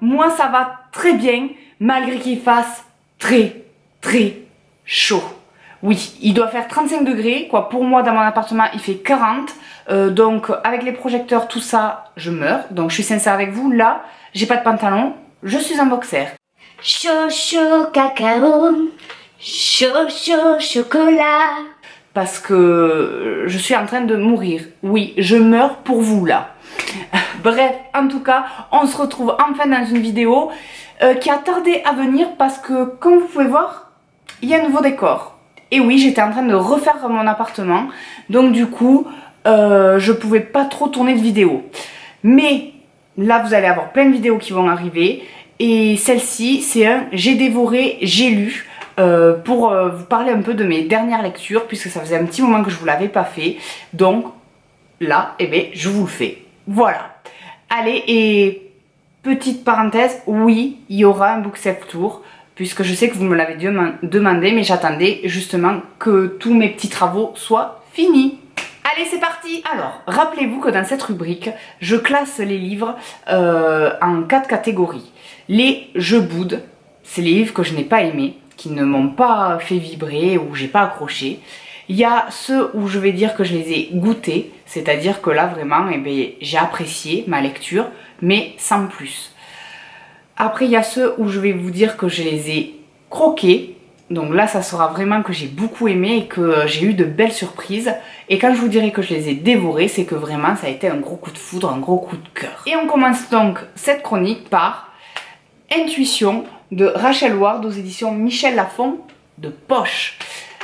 moi ça va très bien, malgré qu'il fasse très chaud. Oui, il doit faire 35 degrés, quoi. Pour moi, dans mon appartement, il fait 40. Donc, avec les projecteurs, tout ça, je meurs. Donc, je suis sincère avec vous. Là, j'ai pas de pantalon. Je suis en boxer. Chaud, chaud, cacao. Chaud, chaud, chocolat. Parce que je suis en train de mourir. Oui, je meurs pour vous, là. Bref, en tout cas, on se retrouve enfin dans une vidéo qui a tardé à venir parce que, comme vous pouvez voir, il y a un nouveau décor. Et oui, j'étais en train de refaire mon appartement, donc du coup, je pouvais pas trop tourner de vidéos. Mais là, vous allez avoir plein de vidéos qui vont arriver. Et celle-ci, c'est un j'ai dévoré, j'ai lu, pour vous parler un peu de mes dernières lectures, puisque ça faisait un petit moment que je vous l'avais pas fait. Donc là, eh bien, je vous le fais. Voilà. Allez, et petite parenthèse, oui, il y aura un book save tour, puisque je sais que vous me l'avez demandé, mais j'attendais justement que tous mes petits travaux soient finis. Allez, c'est parti! Alors, rappelez-vous que dans cette rubrique, je classe les livres en 4 catégories. Les je boude, c'est les livres que je n'ai pas aimés, qui ne m'ont pas fait vibrer ou j'ai pas accroché. Il y a ceux où je vais dire que je les ai goûtés, c'est-à-dire que là vraiment, eh bien, j'ai apprécié ma lecture, mais sans plus. Après, il y a ceux où je vais vous dire que je les ai croqués. Donc là, ça sera vraiment que j'ai beaucoup aimé et que j'ai eu de belles surprises. Et quand je vous dirai que je les ai dévorés, c'est que vraiment, ça a été un gros coup de foudre, un gros coup de cœur. Et on commence donc cette chronique par Intuition de Rachel Ward aux éditions Michel Lafon de Poche.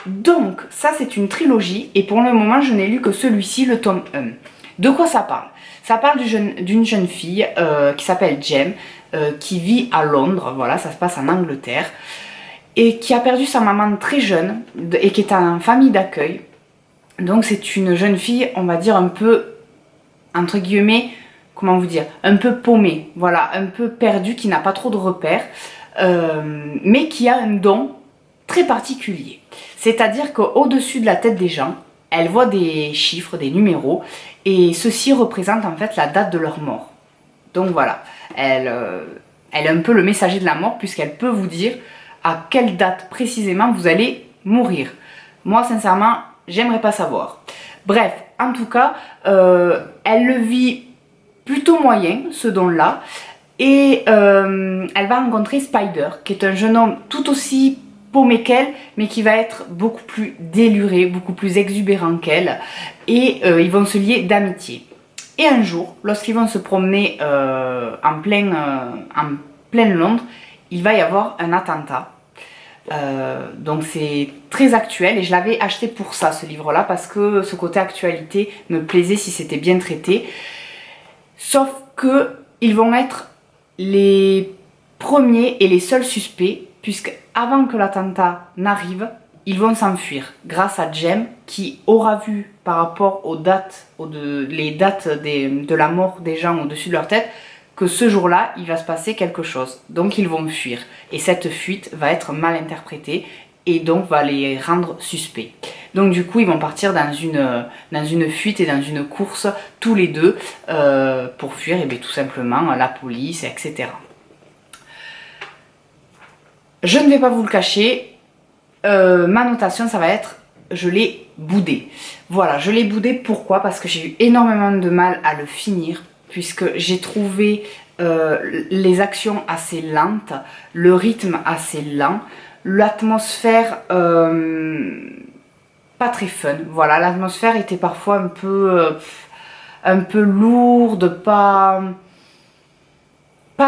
Donc, ça, c'est une trilogie et pour le moment, je n'ai lu que celui-ci, le tome 1. De quoi ça parle? Ça parle d'une jeune fille qui s'appelle Jem, qui vit à Londres, voilà, ça se passe en Angleterre, et qui a perdu sa maman très jeune et qui est en famille d'accueil. Donc c'est une jeune fille, on va dire un peu, entre guillemets, comment vous dire, un peu paumée, voilà, un peu perdue, qui n'a pas trop de repères, mais qui a un don très particulier. C'est-à-dire qu'au-dessus de la tête des gens, elle voit des chiffres, des numéros, et ceci représente en fait la date de leur mort. Donc voilà, elle est un peu le messager de la mort, puisqu'elle peut vous dire à quelle date précisément vous allez mourir. Moi, sincèrement, j'aimerais pas savoir. Bref, en tout cas, elle le vit plutôt moyen, ce don-là, et elle va rencontrer Spider, qui est un jeune homme tout aussi paumé qu'elle, mais qui va être beaucoup plus déluré, beaucoup plus exubérant qu'elle, et ils vont se lier d'amitié. Et un jour, lorsqu'ils vont se promener en pleine Londres, il va y avoir un attentat. Donc c'est très actuel et je l'avais acheté pour ça, ce livre-là, parce que ce côté actualité me plaisait si c'était bien traité. Sauf que ils vont être les premiers et les seuls suspects, puisque avant que l'attentat n'arrive, ils vont s'enfuir grâce à Jem, qui aura vu par rapport aux dates, les dates de la mort des gens au-dessus de leur tête, que ce jour-là, il va se passer quelque chose. Donc ils vont fuir. Et cette fuite va être mal interprétée et donc va les rendre suspects. Donc du coup, ils vont partir dans une fuite et dans une course, tous les deux, pour fuir et bien, tout simplement la police, etc. Je ne vais pas vous le cacher, ma notation, ça va être je l'ai boudé. Voilà, je l'ai boudé, pourquoi? Parce que j'ai eu énormément de mal à le finir, puisque j'ai trouvé les actions assez lentes, le rythme assez lent, l'atmosphère pas très fun. Voilà, l'atmosphère était parfois un peu lourde, pas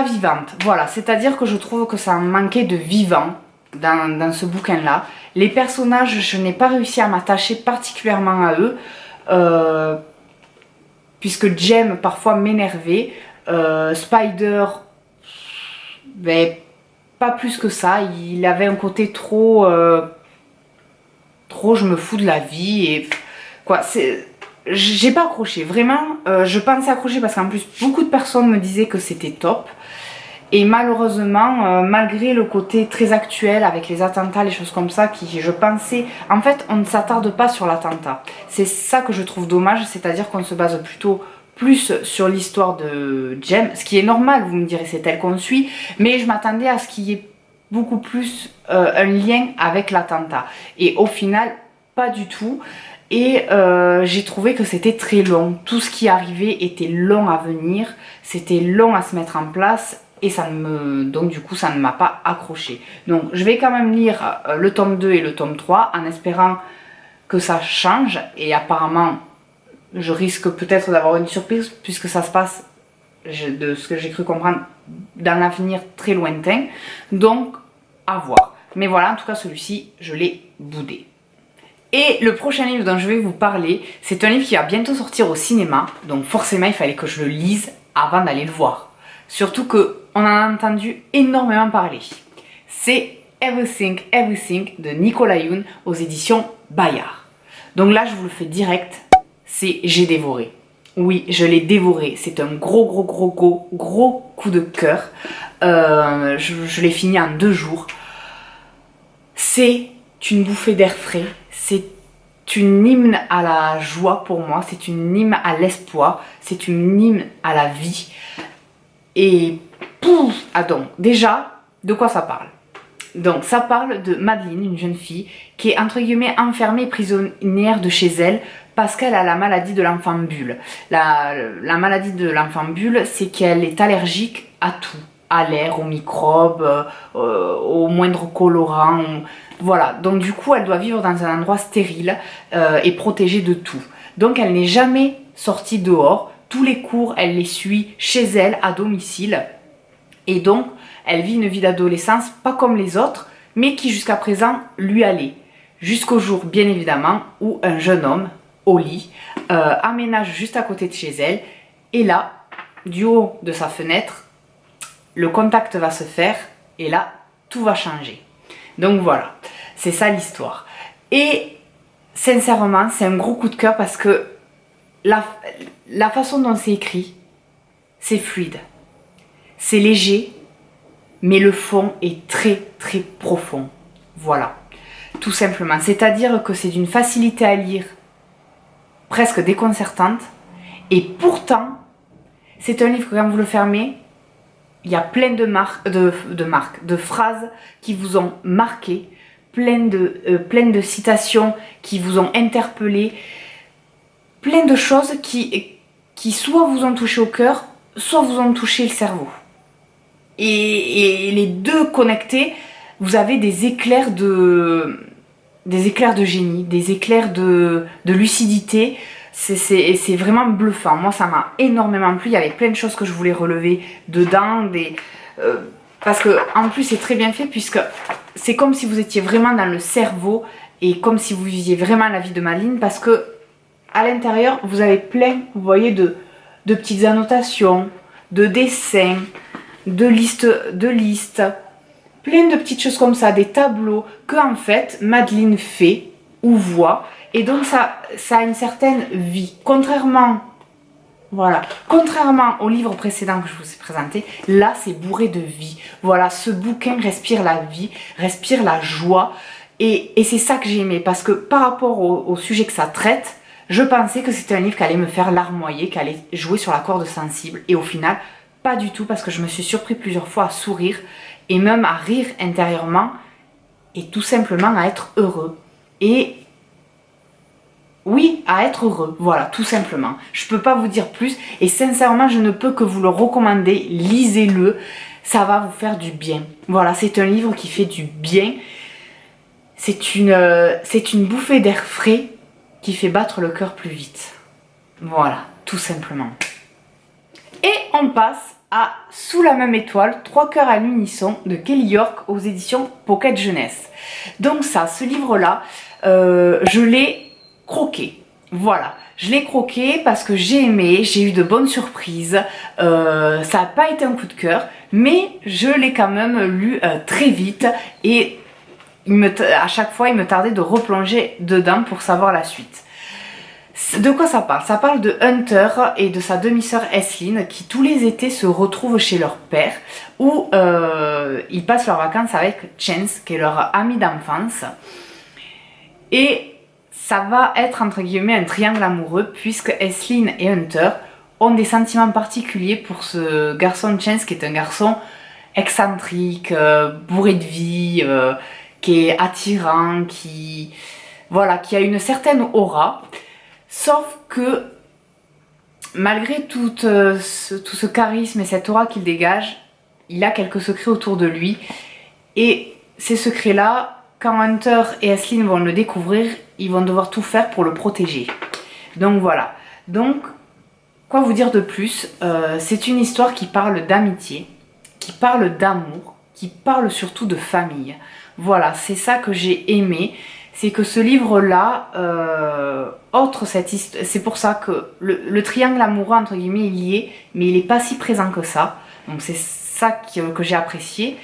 vivante. Voilà, c'est-à-dire que je trouve que ça manquait de vivant dans ce bouquin-là. Les personnages, je n'ai pas réussi à m'attacher particulièrement à eux, puisque Jem parfois m'énervait, Spider, ben, pas plus que ça, il avait un côté trop je me fous de la vie, et quoi, j'ai pas accroché, vraiment, je pensais accrocher parce qu'en plus beaucoup de personnes me disaient que c'était top. Et malheureusement, malgré le côté très actuel avec les attentats, les choses comme ça, je pensais... En fait, on ne s'attarde pas sur l'attentat. C'est ça que je trouve dommage, c'est-à-dire qu'on se base plutôt plus sur l'histoire de Jem, ce qui est normal, vous me direz, c'est elle qu'on suit, mais je m'attendais à ce qu'il y ait beaucoup plus un lien avec l'attentat. Et au final, pas du tout. Et j'ai trouvé que c'était très long. Tout ce qui arrivait était long à venir, c'était long à se mettre en place. Et donc du coup ça ne m'a pas accroché. Donc je vais quand même lire le tome 2 et le tome 3 en espérant que ça change. Et apparemment je risque peut-être d'avoir une surprise puisque ça se passe, de ce que j'ai cru comprendre, dans l'avenir très lointain. Donc à voir. Mais voilà, en tout cas celui-ci je l'ai boudé. Et le prochain livre dont je vais vous parler, c'est un livre qui va bientôt sortir au cinéma. Donc forcément il fallait que je le lise avant d'aller le voir. Surtout qu'on en a entendu énormément parler. C'est Everything, Everything de Nicolas Yoon aux éditions Bayard. Donc là, je vous le fais direct, c'est j'ai dévoré. Oui, je l'ai dévoré. C'est un gros coup de cœur. Je l'ai fini en 2 jours. C'est une bouffée d'air frais. C'est une hymne à la joie pour moi. C'est une hymne à l'espoir. C'est une hymne à la vie. Et pouf, ah donc, déjà, de quoi ça parle? Donc, ça parle de Madeleine, une jeune fille, qui est entre guillemets enfermée et prisonnière de chez elle parce qu'elle a la maladie de l'enfant bulle. La maladie de l'enfant bulle, c'est qu'elle est allergique à tout, à l'air, aux microbes, aux moindres colorants. Voilà, donc du coup, elle doit vivre dans un endroit stérile et protégée de tout. Donc, elle n'est jamais sortie dehors. Tous les cours, elle les suit chez elle, à domicile. Et donc, elle vit une vie d'adolescence pas comme les autres, mais qui jusqu'à présent lui allait. Jusqu'au jour, bien évidemment, où un jeune homme, au lit, aménage juste à côté de chez elle. Et là, du haut de sa fenêtre, le contact va se faire. Et là, tout va changer. Donc voilà, c'est ça l'histoire. Et sincèrement, c'est un gros coup de cœur parce que la façon dont c'est écrit, c'est fluide, c'est léger, mais le fond est très profond. Voilà, tout simplement. C'est-à-dire que c'est d'une facilité à lire presque déconcertante, et pourtant, c'est un livre que quand vous le fermez, il y a plein de phrases qui vous ont marqué, plein de citations qui vous ont interpellé, plein de choses qui soit vous ont touché au cœur, soit vous ont touché le cerveau. Et les deux connectés, vous avez des éclairs de génie, des éclairs de lucidité. C'est vraiment bluffant. Moi, ça m'a énormément plu. Il y avait plein de choses que je voulais relever dedans. Parce que en plus, c'est très bien fait puisque c'est comme si vous étiez vraiment dans le cerveau et comme si vous viviez vraiment la vie de Madeleine, parce que à l'intérieur, vous avez plein, vous voyez, de petites annotations, de dessins, de listes, plein de petites choses comme ça, des tableaux que en fait Madeleine fait ou voit, et donc ça a une certaine vie. Contrairement au livre précédent que je vous ai présenté, là c'est bourré de vie. Voilà, ce bouquin respire la vie, respire la joie, et c'est ça que j'ai aimé, parce que par rapport au sujet que ça traite, je pensais que c'était un livre qui allait me faire larmoyer, qui allait jouer sur la corde sensible. Et au final, pas du tout, parce que je me suis surpris plusieurs fois à sourire et même à rire intérieurement et tout simplement à être heureux. Et oui, à être heureux, voilà, tout simplement. Je peux pas vous dire plus et sincèrement, je ne peux que vous le recommander. Lisez-le, ça va vous faire du bien. Voilà, c'est un livre qui fait du bien. C'est une bouffée d'air frais qui fait battre le cœur plus vite. Voilà, tout simplement. Et on passe à Sous la même étoile, 3 cœurs à l'unisson de Kelly York aux éditions Pocket Jeunesse. Donc ça, ce livre-là, je l'ai croqué. Voilà, je l'ai croqué parce que j'ai aimé, j'ai eu de bonnes surprises. Ça n'a pas été un coup de cœur, mais je l'ai quand même lu très vite et à chaque fois, il me tardait de replonger dedans pour savoir la suite. De quoi ça parle? Ça parle de Hunter et de sa demi-sœur Aislinn qui tous les étés se retrouvent chez leur père où ils passent leurs vacances avec Chance qui est leur ami d'enfance. Et ça va être entre guillemets un triangle amoureux puisque Aislinn et Hunter ont des sentiments particuliers pour ce garçon Chance, qui est un garçon excentrique, bourré de vie, qui est attirant, voilà, qui a une certaine aura. Sauf que malgré tout ce charisme et cette aura qu'il dégage, il a quelques secrets autour de lui. Et ces secrets-là, quand Hunter et Aislinn vont le découvrir, ils vont devoir tout faire pour le protéger. Donc voilà. Donc, quoi vous dire de plus? C'est une histoire qui parle d'amitié, qui parle d'amour, qui parle surtout de famille. Voilà, c'est ça que j'ai aimé. C'est que ce livre-là, cette histoire, c'est pour ça que le triangle amoureux, entre guillemets, il y est, mais il n'est pas si présent que ça. Donc c'est ça que j'ai apprécié.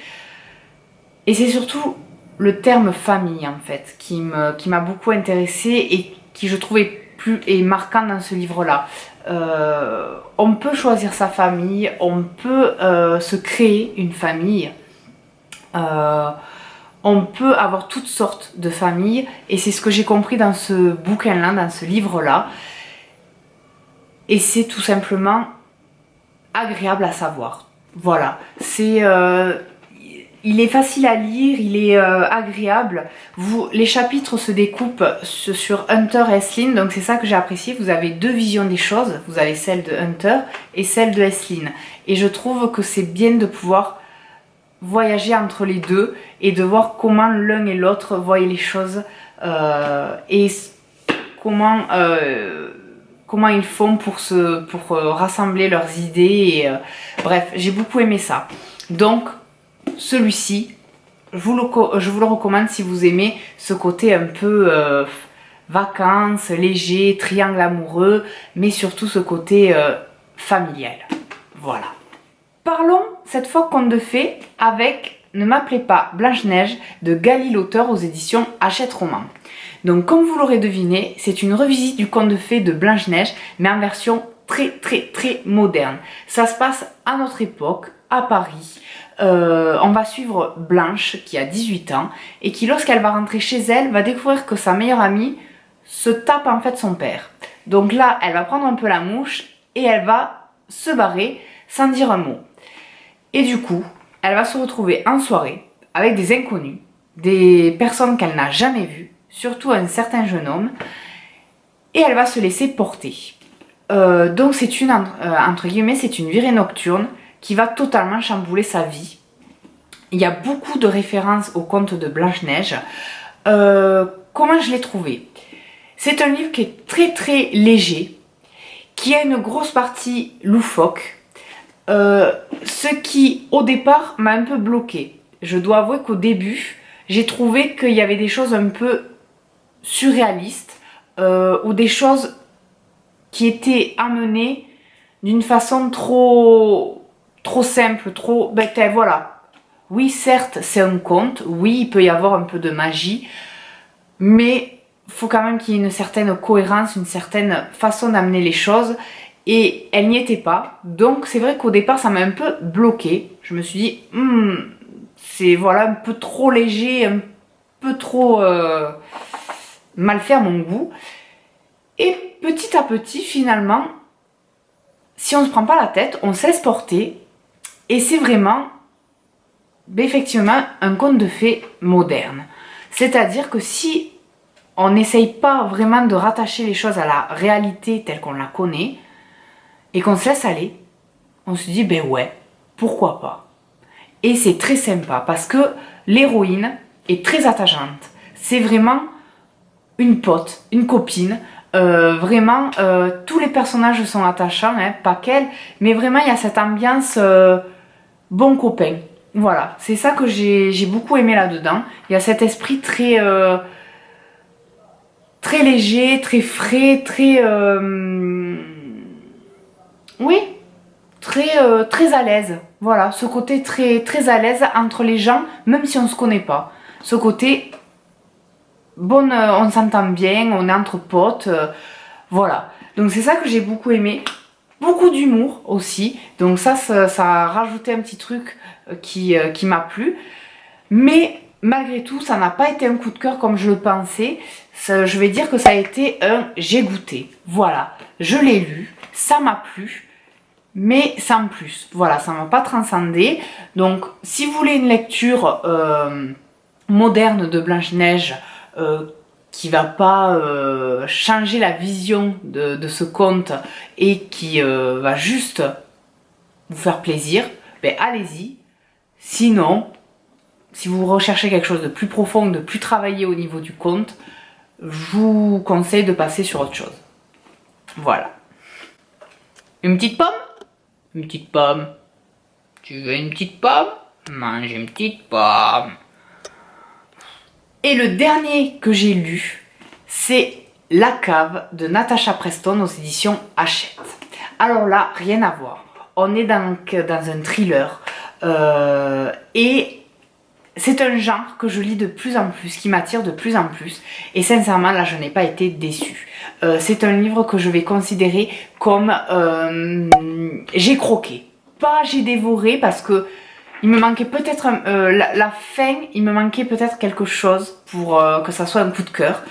Et c'est surtout le terme famille, en fait, qui m'a beaucoup intéressée et qui, je trouvais, est marquant dans ce livre-là. On peut choisir sa famille, on peut se créer une famille. On peut avoir toutes sortes de familles et c'est ce que j'ai compris dans ce bouquin-là, dans ce livre-là. Et c'est tout simplement agréable à savoir. Voilà, il est facile à lire, il est agréable. Les chapitres se découpent sur Hunter et Aislinn, donc c'est ça que j'ai apprécié. Vous avez deux visions des choses, vous avez celle de Hunter et celle de Aislinn. Et je trouve que c'est bien de pouvoir voyager entre les deux et de voir comment l'un et l'autre voient les choses et comment ils font pour rassembler leurs idées. Bref, j'ai beaucoup aimé ça. Donc, celui-ci, je vous le recommande si vous aimez ce côté un peu vacances, léger, triangle amoureux, mais surtout ce côté familial. Voilà. Parlons cette fois conte de fées avec Ne m'appelez pas Blanche-Neige de Gali l'auteur aux éditions Hachette Roman. Donc comme vous l'aurez deviné, c'est une revisite du conte de fées de Blanche-Neige, mais en version très moderne. Ça se passe à notre époque, à Paris. On va suivre Blanche qui a 18 ans et qui, lorsqu'elle va rentrer chez elle, va découvrir que sa meilleure amie se tape en fait son père. Donc là, elle va prendre un peu la mouche et elle va se barrer sans dire un mot. Et du coup, elle va se retrouver en soirée avec des inconnus, des personnes qu'elle n'a jamais vues, surtout un certain jeune homme, et elle va se laisser porter. Donc c'est entre guillemets, c'est une virée nocturne qui va totalement chambouler sa vie. Il y a beaucoup de références au conte de Blanche-Neige. Comment je l'ai trouvé? C'est un livre qui est très léger, qui a une grosse partie loufoque, ce qui au départ m'a un peu bloqué. Je dois avouer qu'au début j'ai trouvé qu'il y avait des choses un peu surréalistes ou des choses qui étaient amenées d'une façon trop simple, voilà. Oui, certes c'est un conte, oui il peut y avoir un peu de magie, mais il faut quand même qu'il y ait une certaine cohérence, une certaine façon d'amener les choses. Et elle n'y était pas, donc c'est vrai qu'au départ ça m'a un peu bloqué. Je me suis dit, c'est voilà un peu trop léger, un peu trop mal fait à mon goût. Et petit à petit finalement, si on ne se prend pas la tête, on se laisse porter. Et c'est vraiment, effectivement, un conte de fées moderne. C'est-à-dire que si on n'essaye pas vraiment de rattacher les choses à la réalité telle qu'on la connaît, et qu'on se laisse aller, on se dit, ben ouais, pourquoi pas. Et c'est très sympa, parce que l'héroïne est très attachante. C'est vraiment une pote, une copine. Vraiment, tous les personnages sont attachants, hein, pas qu'elle, mais vraiment, il y a cette ambiance bon copain. Voilà, c'est ça que j'ai beaucoup aimé là-dedans. Il y a cet esprit très léger, très frais, oui, très à l'aise. Voilà, ce côté très à l'aise entre les gens, même si on ne se connaît pas. Ce côté, on s'entend bien, on est entre potes, voilà. Donc c'est ça que j'ai beaucoup aimé. Beaucoup d'humour aussi, donc ça a rajouté un petit truc qui m'a plu. Mais malgré tout, ça n'a pas été un coup de cœur comme je le pensais. Je vais dire que ça a été un j'ai goûté. Voilà, je l'ai lu, ça m'a plu, mais sans plus. Voilà, ça m'a pas transcendé. Donc, si vous voulez une lecture moderne de Blanche-Neige, qui va pas changer la vision de ce conte et qui va juste vous faire plaisir, ben allez-y. Sinon, si vous recherchez quelque chose de plus profond, de plus travaillé au niveau du conte, je vous conseille de passer sur autre chose. Voilà. Une petite pomme? Une petite pomme. Tu veux une petite pomme? Mange une petite pomme. Et le dernier que j'ai lu, c'est La Cave de Natasha Preston aux éditions Hachette. Alors là, rien à voir. On est dans un thriller et c'est un genre que je lis de plus en plus, qui m'attire de plus en plus. Et sincèrement, là, je n'ai pas été déçue. C'est un livre que je vais considérer comme j'ai croqué. Pas j'ai dévoré parce que il me manquait peut-être la fin, il me manquait peut-être quelque chose pour que ça soit un coup de cœur.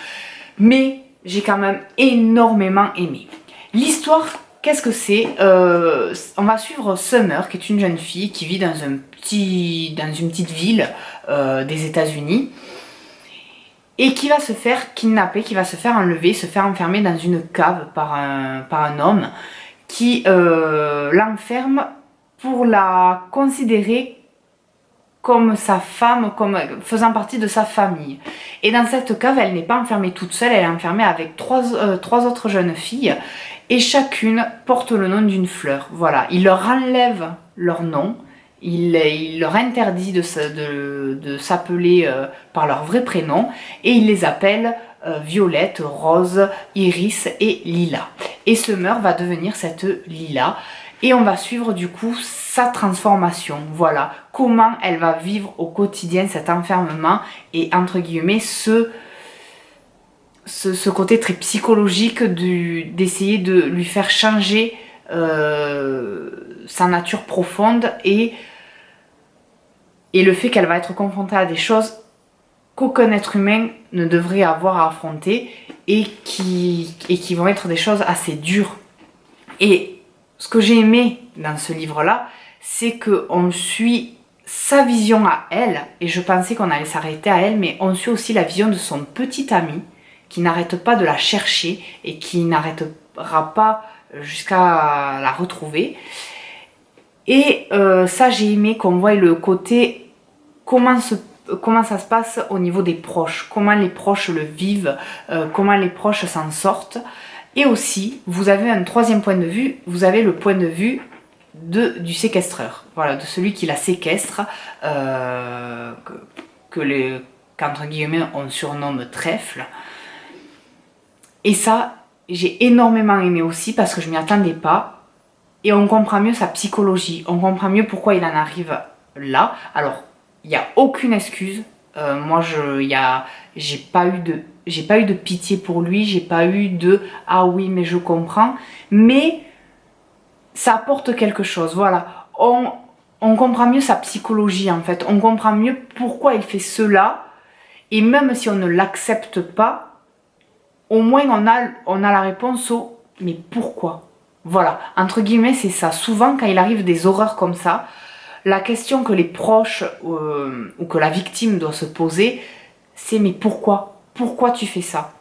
Mais j'ai quand même énormément aimé. L'histoire, qu'est-ce que c'est? On va suivre Summer, qui est une jeune fille qui vit dans une petite ville des États-Unis et qui va se faire kidnapper, qui va se faire enlever, se faire enfermer dans une cave par un homme qui l'enferme pour la considérer comme sa femme, comme faisant partie de sa famille. Et dans cette cave, elle n'est pas enfermée toute seule, elle est enfermée avec trois autres jeunes filles, et chacune porte le nom d'une fleur. Voilà, il leur enlève leur nom, il leur interdit de s'appeler par leur vrai prénom, et il les appelle Violette, Rose, Iris et Lila. Et Summer va devenir cette Lila. Et on va suivre du coup sa transformation, voilà, comment elle va vivre au quotidien cet enfermement et entre guillemets ce côté très psychologique d'essayer de lui faire changer sa nature profonde et le fait qu'elle va être confrontée à des choses qu'aucun être humain ne devrait avoir à affronter et qui vont être des choses assez dures. Et ce que j'ai aimé dans ce livre-là, c'est qu'on suit sa vision à elle, et je pensais qu'on allait s'arrêter à elle, mais on suit aussi la vision de son petit ami, qui n'arrête pas de la chercher, et qui n'arrêtera pas jusqu'à la retrouver. Et ça, j'ai aimé qu'on voit le côté, comment ça se passe au niveau des proches, comment les proches le vivent, comment les proches s'en sortent. Et aussi, vous avez un troisième point de vue, vous avez le point de vue du séquestreur, voilà, de celui qui la séquestre, qu'entre guillemets on surnomme trèfle. Et ça, j'ai énormément aimé aussi parce que je m'y attendais pas. Et on comprend mieux sa psychologie, on comprend mieux pourquoi il en arrive là. Alors, il n'y a aucune excuse. Moi, j'ai pas eu de pitié pour lui, j'ai pas eu de ah oui mais je comprends, mais ça apporte quelque chose. Voilà, on comprend mieux sa psychologie en fait, on comprend mieux pourquoi il fait cela, et même si on ne l'accepte pas, au moins on a la réponse au mais pourquoi. Voilà, entre guillemets c'est ça. Souvent quand il arrive des horreurs comme ça, la question que les proches ou que la victime doit se poser, c'est mais pourquoi? Pourquoi tu fais ça?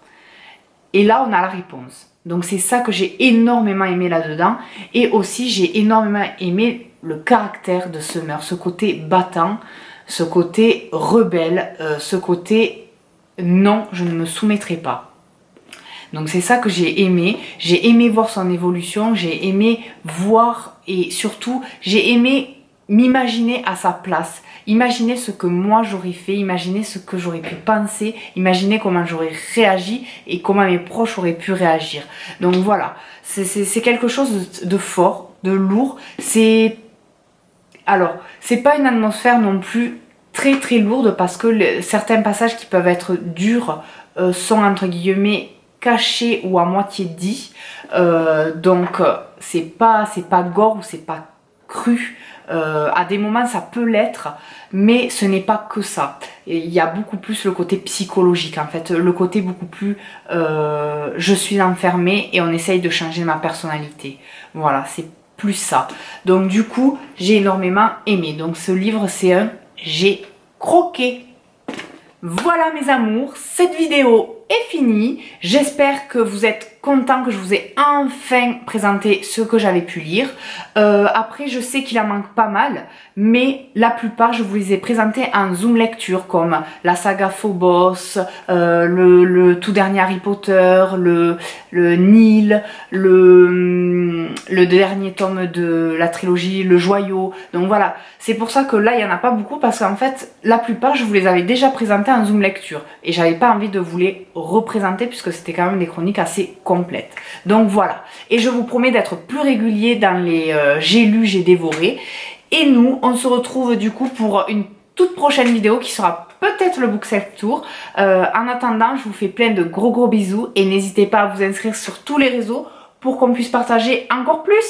Et là, on a la réponse. Donc c'est ça que j'ai énormément aimé là-dedans. Et aussi, j'ai énormément aimé le caractère de Summer, ce côté battant, ce côté rebelle, ce côté non, je ne me soumettrai pas. Donc c'est ça que j'ai aimé. J'ai aimé voir son évolution, j'ai aimé voir et surtout, j'ai aimé m'imaginer à sa place, imaginer ce que moi j'aurais fait, imaginer ce que j'aurais pu penser, imaginer comment j'aurais réagi et comment mes proches auraient pu réagir. Donc voilà, c'est quelque chose de fort, de lourd. Alors, c'est pas une atmosphère non plus très très lourde parce que certains passages qui peuvent être durs sont entre guillemets cachés ou à moitié dits. Donc c'est pas gore ou c'est pas cru. À des moments ça peut l'être, mais ce n'est pas que ça. Il y a beaucoup plus le côté psychologique en fait, le côté beaucoup plus je suis enfermée et on essaye de changer ma personnalité. Voilà, c'est plus ça. Donc du coup, j'ai énormément aimé. Donc ce livre, c'est un j'ai croqué. Voilà mes amours, cette vidéo est finie. J'espère que vous êtes contents, que je vous ai enfin présenté ce que j'avais pu lire. Après, je sais qu'il en manque pas mal, mais la plupart, je vous les ai présentés en zoom lecture, comme la saga Phobos, le tout dernier Harry Potter, le Nil, le dernier tome de la trilogie, le Joyau. Donc voilà, c'est pour ça que là, il n'y en a pas beaucoup, parce qu'en fait, la plupart, je vous les avais déjà présentés en zoom lecture. Et j'avais pas envie de vous les représenter, puisque c'était quand même des chroniques assez complètes. Donc voilà, et je vous promets d'être plus régulier dans les j'ai lu, j'ai dévoré. Et nous, on se retrouve du coup pour une toute prochaine vidéo qui sera peut-être le book self tour. En attendant, je vous fais plein de gros bisous et n'hésitez pas à vous inscrire sur tous les réseaux pour qu'on puisse partager encore plus.